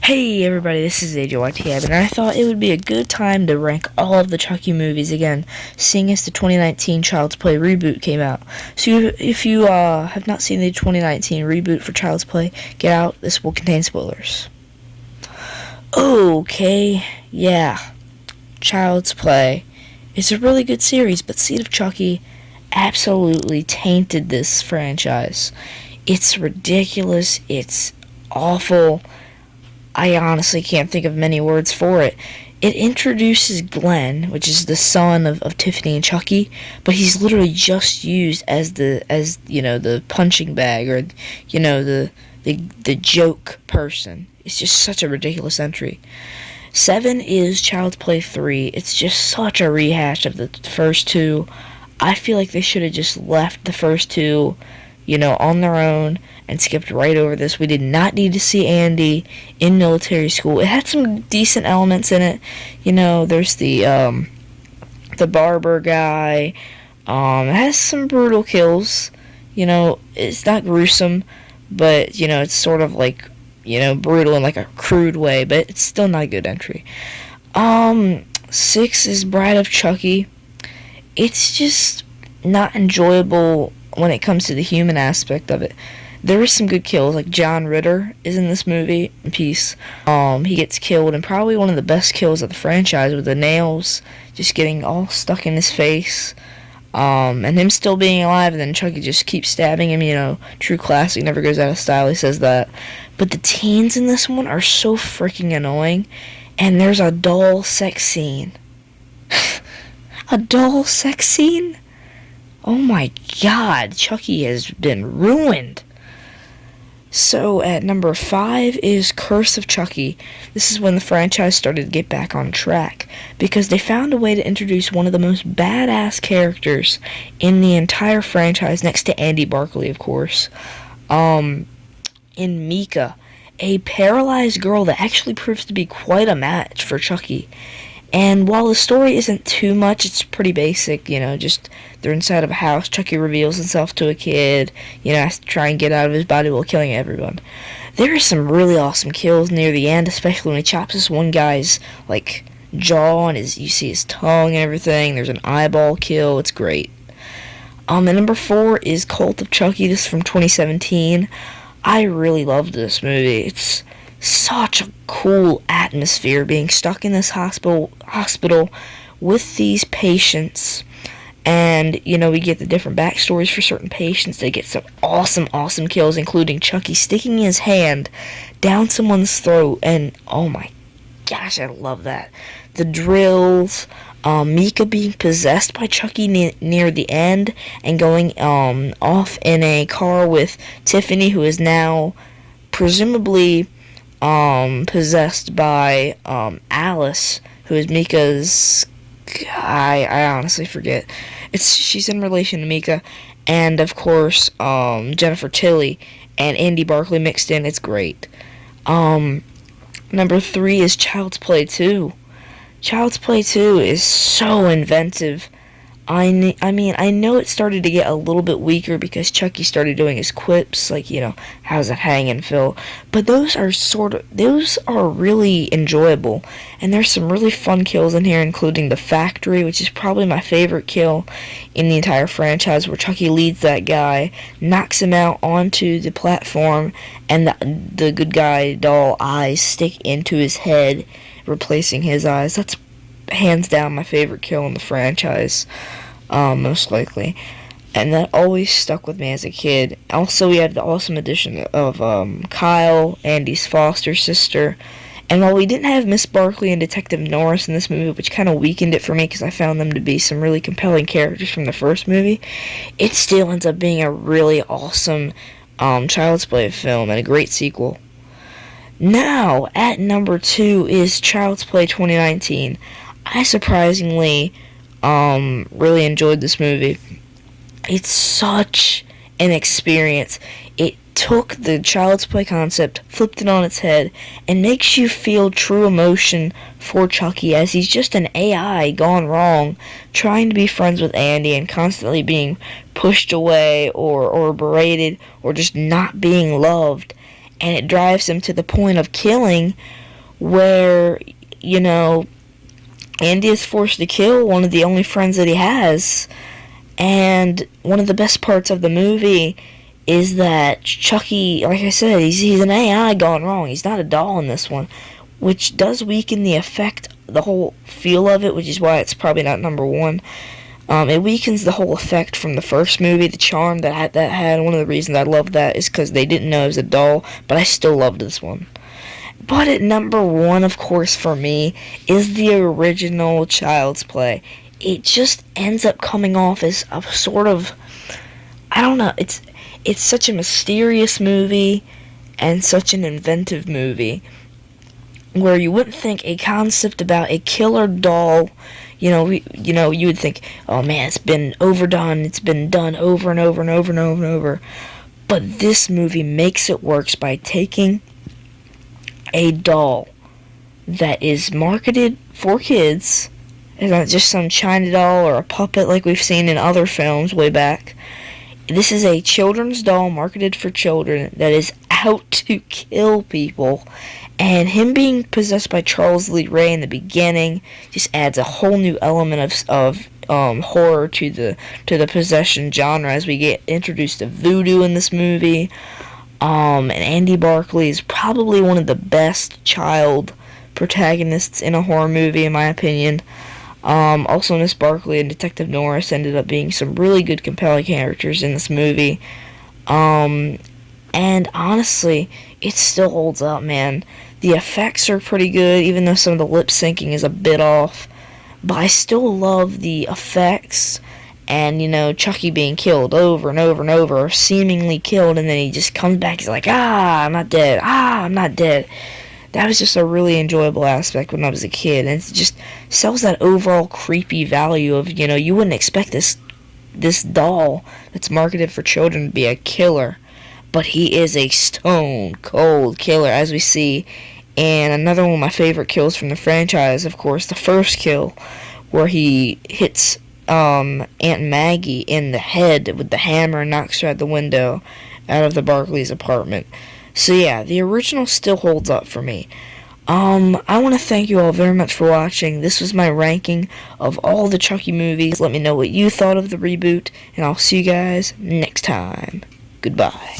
Hey everybody, this is AJYTAB, and I thought it would be a good time to rank all of the Chucky movies again, seeing as the 2019 Child's Play reboot came out. So if you have not seen the 2019 reboot for Child's Play, get out, this will contain spoilers. Okay, yeah, Child's Play is a really good series, but Seed of Chucky absolutely tainted this franchise. It's ridiculous, it's awful. I honestly can't think of many words for it. It introduces Glenn, which is the son of Tiffany and Chucky, but he's literally just used as the punching bag, or the joke person. It's just such a ridiculous entry. 7 is Child's Play 3. It's just such a rehash of the first two. I feel like they should have just left the first two, on their own and skipped right over this. We did not need to see Andy in military school. It had some decent elements in it. There's the barber guy. It has some brutal kills. It's not gruesome, but, it's sort of like, brutal in like a crude way, but it's still not a good entry. 6 is Bride of Chucky. It's just not enjoyable when it comes to the human aspect of it. There are some good kills, like John Ritter is in this movie in peace. He gets killed, and probably one of the best kills of the franchise, with the nails just getting all stuck in his face, and him still being alive, and then Chucky just keeps stabbing him. True classic, never goes out of style, he says that. But the teens in this one are so freaking annoying, and there's a doll sex scene. A doll sex scene? Oh my god, Chucky has been ruined. So at number 5 is Curse of Chucky. This is when the franchise started to get back on track, because they found a way to introduce one of the most badass characters in the entire franchise, next to Andy Barkley, of course, in Mika, a paralyzed girl that actually proves to be quite a match for Chucky. And while the story isn't too much, it's pretty basic, just they're inside of a house, Chucky reveals himself to a kid, has to try and get out of his body while killing everyone. There are some really awesome kills near the end, especially when he chops this one guy's, jaw, and you see his tongue and everything. There's an eyeball kill, it's great. And number 4 is Cult of Chucky. This is from 2017. I really loved this movie. It's such a cool atmosphere, being stuck in this hospital with these patients, and we get the different backstories for certain patients. They get some awesome kills, including Chucky sticking his hand down someone's throat, and oh my gosh, I love that. The drills, Mika being possessed by Chucky near the end, and going off in a car with Tiffany, who is now presumably possessed by Alice, who is Mika's. I honestly forget. She's in relation to Mika, and of course Jennifer Tilly and Andy Barkley mixed in. It's great. Number 3 is Child's Play 2. Child's Play 2 is so inventive. I know it started to get a little bit weaker because Chucky started doing his quips, like, how's it hanging, Phil? But those are really enjoyable, and there's some really fun kills in here, including the factory, which is probably my favorite kill in the entire franchise, where Chucky leads that guy, knocks him out onto the platform, and the good guy doll eyes stick into his head, replacing his eyes. That's hands down my favorite kill in the franchise, most likely, and that always stuck with me as a kid. Also, we had the awesome addition of Kyle, Andy's foster sister, and while we didn't have Miss Barkley and Detective Norris in this movie, which kind of weakened it for me because I found them to be some really compelling characters from the first movie, it still ends up being a really awesome Child's Play film and a great sequel. Now, at number 2 is Child's Play 2019. I surprisingly really enjoyed this movie. It's such an experience. It took the Child's Play concept, flipped it on its head, and makes you feel true emotion for Chucky, as he's just an AI gone wrong, trying to be friends with Andy and constantly being pushed away or berated or just not being loved. and it drives him to the point of killing, where, you know, Andy is forced to kill one of the only friends that he has. And one of the best parts of the movie is that Chucky, like I said, he's an AI gone wrong. He's not a doll in this one, which does weaken the effect, the whole feel of it, which is why it's probably not number one. It weakens the whole effect from the first movie, the charm that had. One of the reasons I loved that is because they didn't know it was a doll, but I still loved this one. But at number one, of course, for me, is the original Child's Play. It just ends up coming off as a sort of, I don't know, it's such a mysterious movie and such an inventive movie, where you wouldn't think a concept about a killer doll, you would think, oh man, it's been overdone, it's been done over and over and over and over and over. But this movie makes it work by taking a doll that is marketed for kids. It's not just some China doll or a puppet like we've seen in other films way back. This is a children's doll marketed for children that is out to kill people. And him being possessed by Charles Lee Ray in the beginning just adds a whole new element of horror to the possession genre, as we get introduced to voodoo in this movie. And Andy Barclay is probably one of the best child protagonists in a horror movie, in my opinion. Also, Miss Barclay and Detective Norris ended up being some really good, compelling characters in this movie. And honestly, it still holds up, man. The effects are pretty good, even though some of the lip syncing is a bit off. But I still love the effects. And, Chucky being killed over and over and over, or seemingly killed, and then he just comes back, he's like, I'm not dead, I'm not dead. That was just a really enjoyable aspect when I was a kid, and it just sells that overall creepy value of, you wouldn't expect this doll that's marketed for children to be a killer, but he is a stone cold killer, as we see. And another one of my favorite kills from the franchise, of course, the first kill, where he hits Aunt Maggie in the head with the hammer and knocks her out the window out of the Barclays' apartment. So yeah, the original still holds up for me. I want to thank you all very much for watching. This was my ranking of all the Chucky movies. Let me know what you thought of the reboot, and I'll see you guys next time. Goodbye.